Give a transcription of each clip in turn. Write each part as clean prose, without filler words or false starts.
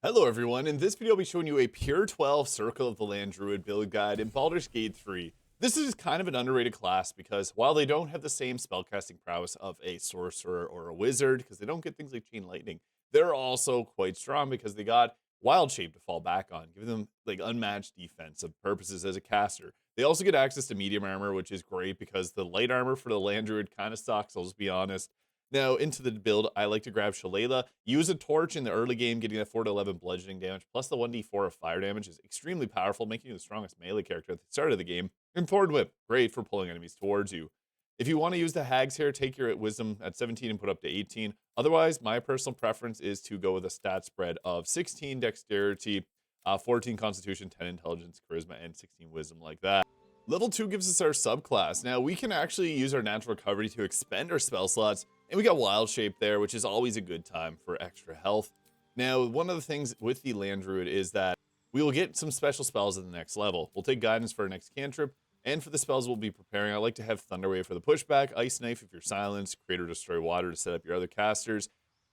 Hello everyone, in this video I'll be showing you a pure 12 Circle of the Land Druid build guide in Baldur's Gate 3. This is kind of an underrated class because while they don't have the same spellcasting prowess of a sorcerer or a wizard, because they don't get things like chain lightning, they're also quite strong because they got wild shape to fall back on, giving them like unmatched defensive purposes as a caster. They also get access to medium armor, which is great because the light armor for the Land Druid kind of sucks, I'll just be honest. Now, into the build, I like to grab Shalala, use a torch in the early game, getting that 4 to 11 bludgeoning damage, plus the 1d4 of fire damage is extremely powerful, making you the strongest melee character at the start of the game. And Forward Whip, great for pulling enemies towards you. If you want to use the hags here, take your wisdom at 17 and put up to 18. Otherwise, my personal preference is to go with a stat spread of 16 dexterity, 14 constitution, 10 intelligence, charisma, and 16 wisdom like that. Level 2 gives us our subclass. Now, we can actually use our natural recovery to expend our spell slots, and we got wild shape there, which is always a good time for extra health. Now, one of the things with the Land Druid is that we will get some special spells at the next level. We'll take guidance for our next cantrip, and for the spells we'll be preparing, I like to have Thunderwave for the pushback, Ice Knife if you're silenced, Create or Destroy Water to set up your other casters,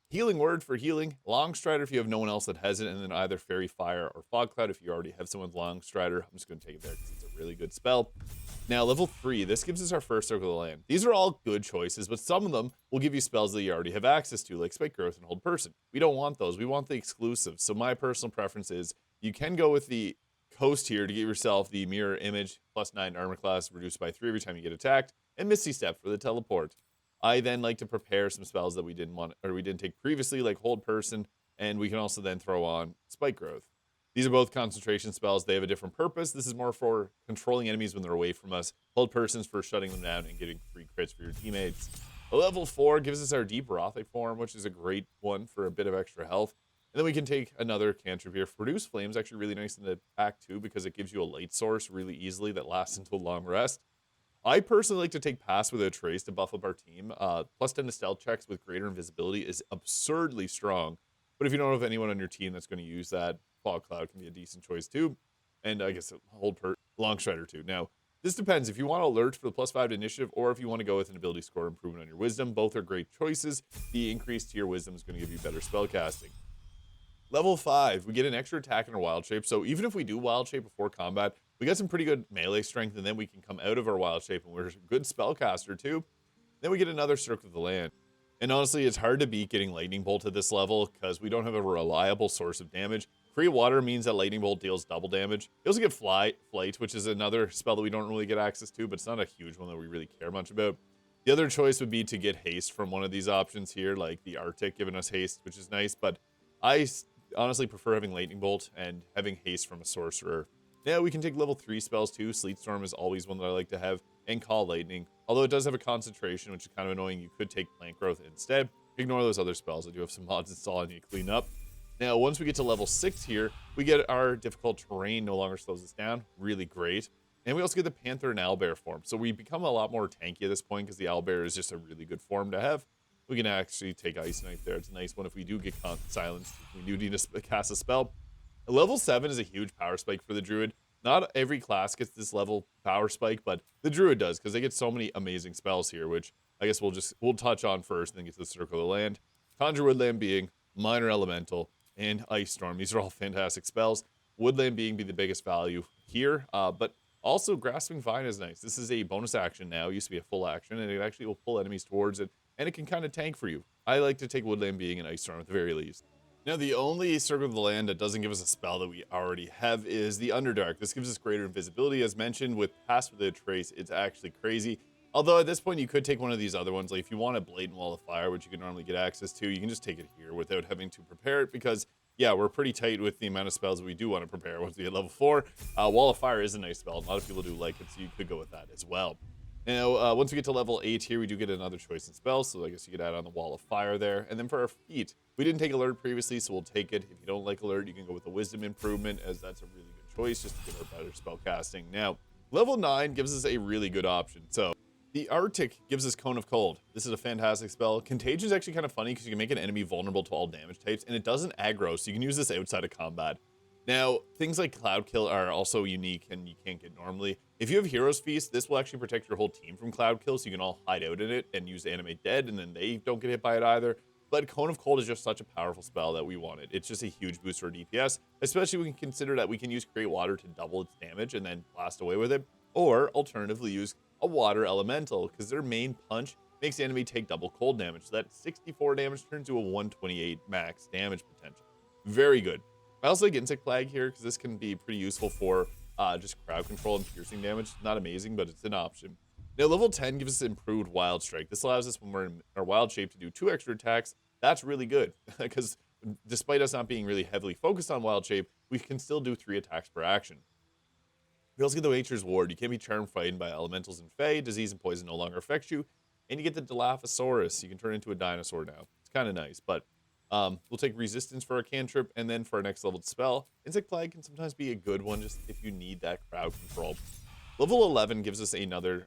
Healing Word for healing, Long Strider if you have no one else that has it, and then either Fairy Fire or Fog Cloud if you already have someone's Long Strider. I'm just going to take it there because it's a really good spell. Now, level 3, this gives us our first Circle of the Land. These are all good choices, but some of them will give you spells that you already have access to, like Spike Growth and Hold Person. We don't want those. We want the exclusives. So my personal preference is you can go with the Coast here to get yourself the Mirror Image, +9 armor class, reduced by 3 every time you get attacked, and Misty Step for the teleport. I then like to prepare some spells that we didn't take previously, like Hold Person, and we can also then throw on Spike Growth. These are both concentration spells. They have a different purpose. This is more for controlling enemies when they're away from us. Hold Person's for shutting them down and getting free crits for your teammates. Level 4 gives us our Deep Rothic form, which is a great one for a bit of extra health. And then we can take another cantrip here. Produce Flames, actually really nice in the Act 2 because it gives you a light source really easily that lasts until long rest. I personally like to take Pass Without Trace to buff up our team. +10 to stealth checks with greater invisibility is absurdly strong. But if you don't have anyone on your team that's going to use that, Fog Cloud can be a decent choice too. And I guess Long Strider too. Now, this depends if you want Alert for the +5 to initiative or if you want to go with an ability score improvement on your wisdom. Both are great choices. The increase to your wisdom is going to give you better spell casting. Level 5, we get an extra attack in our wild shape. So even if we do wild shape before combat, we got some pretty good melee strength, and then we can come out of our wild shape and we're a good spellcaster too. Then we get another Circle of the Land. And honestly, it's hard to beat getting Lightning Bolt at this level because we don't have a reliable source of damage. Free Water means that Lightning Bolt deals double damage. You also get Flight, which is another spell that we don't really get access to, but it's not a huge one that we really care much about. The other choice would be to get Haste from one of these options here, like the Arctic giving us Haste, which is nice, but I honestly prefer having Lightning Bolt and having Haste from a Sorcerer. Now we can take level 3 spells too. Sleet Storm is always one that I like to have, and Call Lightning. Although it does have a concentration, which is kind of annoying, you could take Plant Growth instead. Ignore those other spells. I do have some mods installed and you clean up. Now, once we get to level 6 here, we get our difficult terrain no longer slows us down. Really great. And we also get the Panther and Owlbear form. So we become a lot more tanky at this point because the Owlbear is just a really good form to have. We can actually take Ice Knife there. It's a nice one if we do get silenced. We do need to cast a spell. Level 7 is a huge power spike for the Druid. Not every class gets this level power spike, but the Druid does because they get so many amazing spells here, which I guess we'll touch on first and then get to the Circle of the Land. Conjure Woodland Being, Minor Elemental, and Ice Storm. These are all fantastic spells. Woodland Being be the biggest value here, but also Grasping Vine is nice. This is a bonus action now. It used to be a full action, and it actually will pull enemies towards it, and it can kind of tank for you. I like to take Woodland Being and Ice Storm at the very least. Now, the only Circle of the Land that doesn't give us a spell that we already have is the Underdark. This gives us greater invisibility. As mentioned, with Pass Without Trace, it's actually crazy. Although at this point, you could take one of these other ones. Like if you want a Blatant Wall of Fire, which you can normally get access to, you can just take it here without having to prepare it because, yeah, we're pretty tight with the amount of spells we do want to prepare once we get level 4. Wall of Fire is a nice spell. A lot of people do like it, so you could go with that as well. Now, once we get to level 8 here, we do get another choice in spells, so I guess you could add on the Wall of Fire there. And then for our feat, we didn't take Alert previously, so we'll take it. If you don't like Alert, you can go with the Wisdom improvement, as that's a really good choice just to get our better spell casting. Now, level 9 gives us a really good option. So, the Arctic gives us Cone of Cold. This is a fantastic spell. Contagion is actually kind of funny because you can make an enemy vulnerable to all damage types, and it doesn't aggro, so you can use this outside of combat. Now, things like Cloud Kill are also unique and you can't get normally. If you have Hero's Feast, this will actually protect your whole team from Cloud Kill, so you can all hide out in it and use Animate Dead, and then they don't get hit by it either. but Cone of Cold is just such a powerful spell that we want it. It's just a huge boost for DPS, especially when we can consider that we can use Create Water to double its damage and then blast away with it, or alternatively use a Water Elemental, because their main punch makes the enemy take double cold damage. So that 64 damage turns to a 128 max damage potential. Very good. I also like Insect Plague here, because this can be pretty useful for just crowd control and piercing damage. Not amazing, but it's an option. Now, level 10 gives us improved Wild Strike. This allows us, when we're in our Wild Shape, to do 2 extra attacks. That's really good, because despite us not being really heavily focused on Wild Shape, we can still do 3 attacks per action. We also get the Nature's Ward. You can't be charmed frightened by elementals and Fey. Disease and poison no longer affects you. And you get the Dilophosaurus. You can turn into a dinosaur now. It's kind of nice, but we'll take resistance for a cantrip, and then for our next level spell, Insect Plague can sometimes be a good one just if you need that crowd control. Level 11 gives us another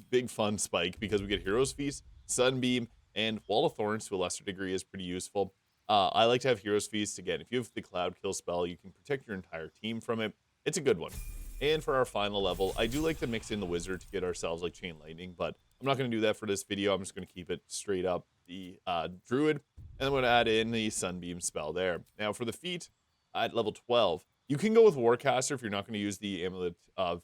big fun spike, because we get Hero's Feast, Sunbeam, and Wall of Thorns to a lesser degree is pretty useful. I like to have Hero's Feast. Again, if you have the Cloud Kill spell, you can protect your entire team from it. It's a good one. And for our final level, I do like to mix in the Wizard to get ourselves like Chain Lightning, but I'm not going to do that for this video. I'm just going to keep it straight up the Druid, and I'm going to add in the Sunbeam spell there. Now for the feat, at level 12, you can go with Warcaster if you're not going to use the Amulet of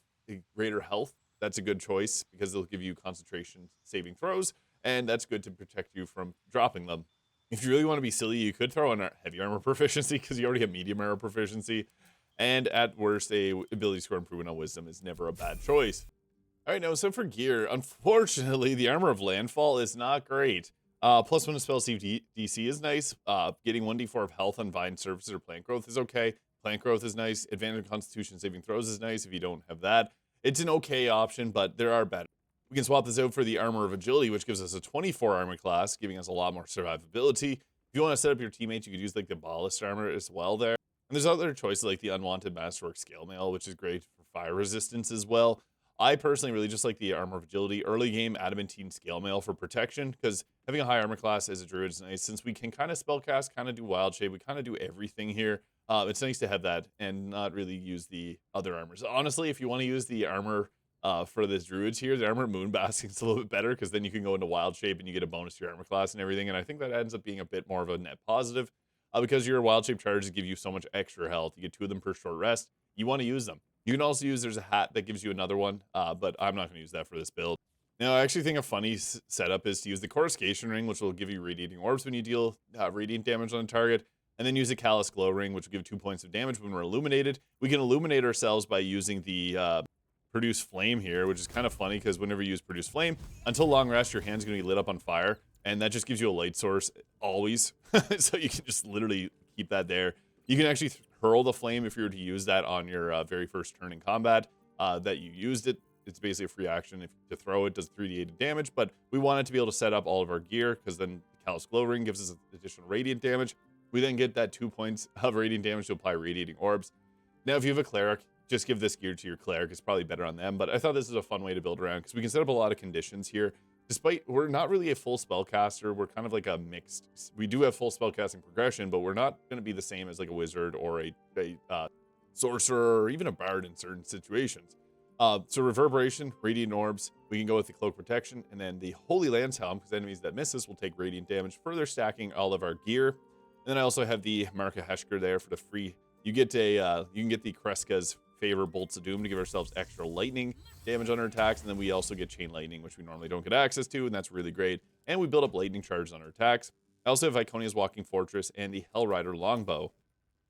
Greater Health. That's a good choice, because they'll give you concentration saving throws, and that's good to protect you from dropping them. If you really want to be silly, you could throw in a heavy armor proficiency, because you already have medium armor proficiency. And at worst, a ability score improvement on wisdom is never a bad choice. All right, now, so for gear, unfortunately, the Armor of Landfall is not great. Plus one to spell DC is nice. Getting 1d4 of health on vine surfaces or plant growth is okay. Plant growth is nice. Advantage on Constitution saving throws is nice if you don't have that. It's an okay option, but there are better. We can swap this out for the Armor of Agility, which gives us a 24 armor class, giving us a lot more survivability. If you want to set up your teammates, you could use like the Ballast Armor as well there. And there's other choices like the Unwanted Masterwork Scale Mail, which is great for fire resistance as well. I personally really just like the Armor of Agility, early game Adamantine Scale Mail for protection, because having a high armor class as a druid is nice. Since we can kind of spellcast, kind of do Wild Shape, we kind of do everything here. It's nice to have that and not really use the other armors. Honestly, if you want to use the armor for the druids here, the Armor of Moon Basking is a little bit better, because then you can go into Wild Shape and you get a bonus to your armor class and everything. And I think that ends up being a bit more of a net positive. Because your Wild Shape charges give you so much extra health. You get 2 of them per short rest. You want to use them. You can also use, there's a hat that gives you another one, but I'm not going to use that for this build. Now, I actually think a funny setup is to use the Coruscation Ring, which will give you Radiating Orbs when you deal radiant damage on a target, and then use a Callous Glow Ring, which will give 2 points of damage when we're illuminated. We can illuminate ourselves by using the Produce Flame here, which is kind of funny, because whenever you use Produce Flame, until long rest, your hand's going to be lit up on fire. And that just gives you a light source always. So you can just literally keep that there. You can actually hurl the flame if you were to use that on your very first turn in combat that you used it. It's basically a free action. If to throw it, does 3d8 damage. But we wanted to be able to set up all of our gear, because then the Callous Glow Ring gives us additional radiant damage. We then get that 2 points of radiant damage to apply Radiating Orbs. Now, if you have a Cleric, just give this gear to your Cleric. It's probably better on them. But I thought this is a fun way to build around, because we can set up a lot of conditions here. Despite we're not really a full spellcaster, we're kind of like a mixed. We do have full spellcasting progression, but we're not going to be the same as like a wizard or a sorcerer or even a bard in certain situations. So Reverberation, Radiant Orbs, we can go with the Cloak Protection, and then the Holy Lance Helm, because enemies that miss us will take radiant damage, further stacking all of our gear. And then I also have the Marka Heshker there for the free. You get a you can get the Kreska's Favor Bolts of Doom to give ourselves extra lightning damage on our attacks, and then we also get Chain Lightning, which we normally don't get access to, and that's really great. And we build up lightning charges on our attacks. I also have Iconia's Walking Fortress and the Hellrider Longbow.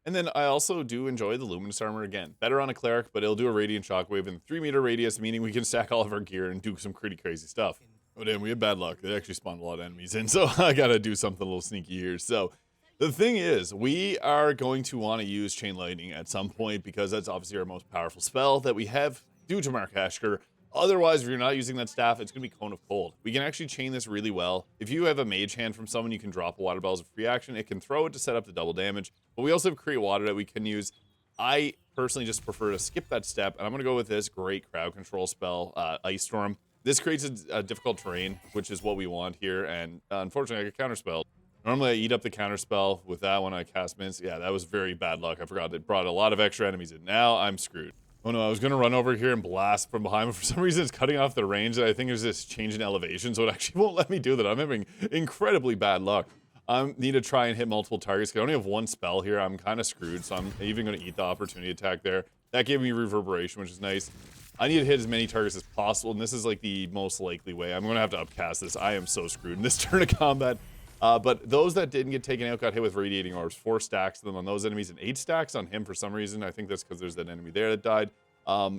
And then I also do enjoy the Luminous Armor again. Better on a Cleric, but it'll do a Radiant Shockwave in 3-meter radius, meaning we can stack all of our gear and do some pretty crazy stuff. Oh damn, we have bad luck. They actually spawned a lot of enemies in, so I gotta do something a little sneaky here. So the thing is, we are going to want to use Chain Lightning at some point, because that's obviously our most powerful spell that we have due to Marka Heshker. Otherwise, if you're not using that staff, it's going to be Cone of Cold. We can actually chain this really well. If you have a mage hand from someone, you can drop a Water Bell as a free action. It can throw it to set up the double damage. But we also have Create Water that we can use. I personally just prefer to skip that step, and I'm going to go with this great crowd control spell, Ice Storm. This creates a difficult terrain, which is what we want here, and unfortunately, I get counterspelled. Normally, I eat up the counterspell. With that one, I cast Mince. Yeah, that was very bad luck. I forgot it brought a lot of extra enemies in. Now I'm screwed. Oh no, I was going to run over here and blast from behind, but for some reason it's cutting off the range. I think there's this change in elevation, so it actually won't let me do that. I'm having incredibly bad luck. I need to try and hit multiple targets. I only have one spell here. I'm kind of screwed, so I'm even going to eat the opportunity attack there. That gave me reverberation, which is nice. I need to hit as many targets as possible, and this is like the most likely way. I'm going to have to upcast this. I am so screwed in this turn of combat. But those that didn't get taken out got hit with radiating orbs. 4 stacks of them on those enemies and 8 stacks on him for some reason. I think that's because there's that enemy there that died.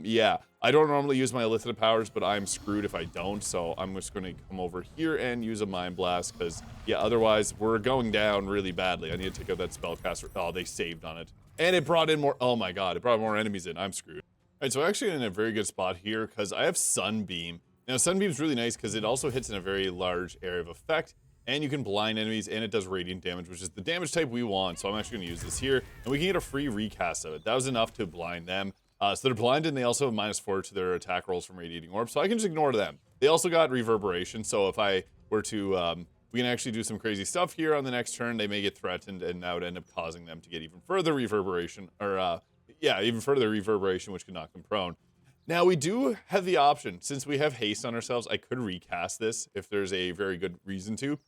Yeah, I don't normally use my elicited powers, but I'm screwed if I don't. So I'm just going to come over here and use a Mind Blast because, yeah, otherwise we're going down really badly. I need to take out that spellcaster. Oh, they saved on it. And it brought in more. Oh my god, it brought more enemies in. I'm screwed. All right, so I'm actually in a very good spot here because I have Sunbeam. Now, Sunbeam's really nice because it also hits in a very large area of effect. And you can blind enemies, and it does radiant damage, which is the damage type we want. So I'm actually going to use this here. And we can get a free recast of it. That was enough to blind them. So they're blinded, and they also have -4 to their attack rolls from radiating orbs. So I can just ignore them. They also got reverberation. So if I were to, we can actually do some crazy stuff here on the next turn. They may get threatened, and that would end up causing them to get even further reverberation. Or, yeah, even further reverberation, which could knock them prone. Now, we do have the option. Since we have haste on ourselves, I could recast this if there's a very good reason to.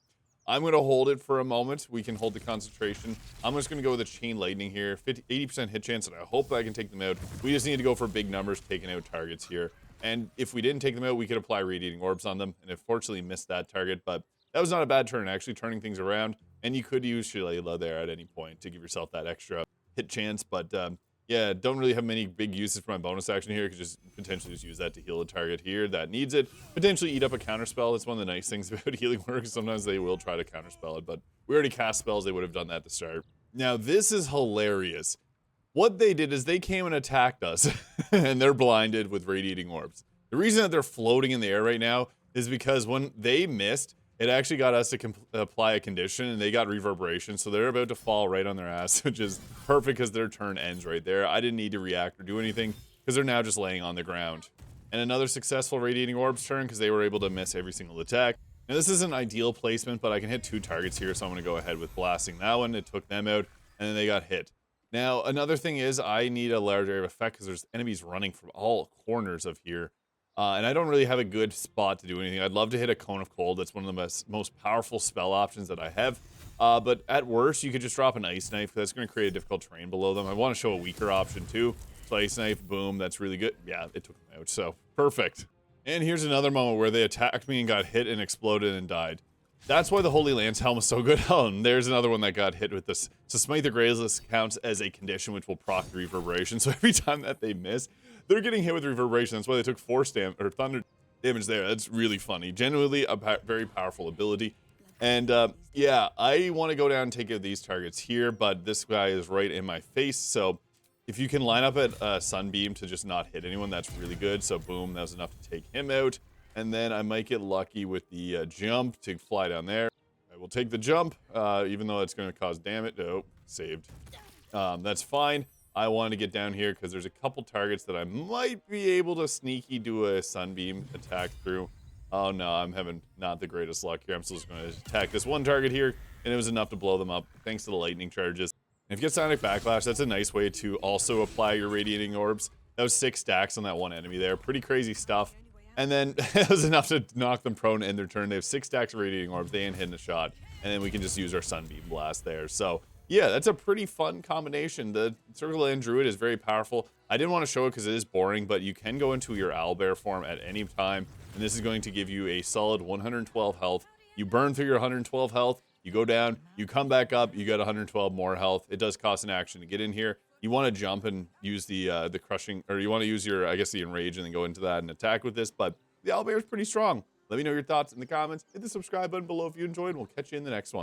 I'm going to hold it for a moment. We can hold the concentration. I'm just going to go with a chain lightning here. 80% hit chance, and I hope I can take them out. We just need to go for big numbers, taking out targets here. And if we didn't take them out, we could apply radiating orbs on them. And unfortunately missed that target, but that was not a bad turn, actually turning things around. And you could use Shillelagh there at any point to give yourself that extra hit chance. But yeah, don't really have many big uses for my bonus action here. Could just potentially just use that to heal a target here that needs it. Potentially eat up a counterspell. That's one of the nice things about healing works. Sometimes they will try to counterspell it, but we already cast spells. They would have done that to start. Now, this is hilarious. What they did is they came and attacked us, and they're blinded with radiating orbs. The reason that they're floating in the air right now is because when they missed, it actually got us to apply a condition, and they got reverberation, so they're about to fall right on their ass, which is perfect because their turn ends right there. I didn't need to react or do anything because they're now just laying on the ground. And another successful radiating orbs turn because they were able to miss every single attack. Now, this isn't ideal placement, but I can hit 2 targets here, so I'm going to go ahead with blasting that one. It took them out, and then they got hit. Now, another thing is I need a large area of effect because there's enemies running from all corners of here. And I don't really have a good spot to do anything. I'd love to hit a Cone of Cold. That's one of the most powerful spell options that I have. But at worst, you could just drop an Ice Knife. That's going to create a difficult terrain below them. I want to show a weaker option too. So Ice Knife, boom, that's really good. Yeah, it took them out, so perfect. And here's another moment where they attacked me and got hit and exploded and died. That's why the Holy Lance Helm is so good. Oh, and there's another one that got hit with this. So Smite the Graceless counts as a condition which will proc the reverberation. So every time that they miss, they're getting hit with reverberation. That's why they took 4 thunder damage there. That's really funny. Genuinely a very powerful ability. And yeah, I want to go down and take out these targets here, but this guy is right in my face. So if you can line up at Sunbeam to just not hit anyone, that's really good. So boom, that was enough to take him out. And then I might get lucky with the jump to fly down there. I will take the jump, even though it's going to cause damage. Oh, saved. That's fine. I want to get down here because there's a couple targets that I might be able to sneaky do a Sunbeam attack through. Oh no, I'm having not the greatest luck here. I'm still just going to attack this one target here, and it was enough to blow them up thanks to the lightning charges. And if you get Sonic Backlash, that's a nice way to also apply your radiating orbs. That was 6 stacks on that one enemy there. Pretty crazy stuff. And then it was enough to knock them prone to end their turn. They have 6 stacks of radiating orbs. They ain't hitting a shot. And then we can just use our Sunbeam Blast there. So yeah, that's a pretty fun combination. The Circle of Land Druid is very powerful. I didn't want to show it because it is boring, but you can go into your owlbear form at any time. And this is going to give you a solid 112 health. You burn through your 112 health. You go down, you come back up, you get 112 more health. It does cost an action to get in here. You want to jump and use the crushing, or you want to use your, I guess, the enrage and then go into that and attack with this. But the owlbear is pretty strong. Let me know your thoughts in the comments. Hit the subscribe button below if you enjoyed, and we'll catch you in the next one.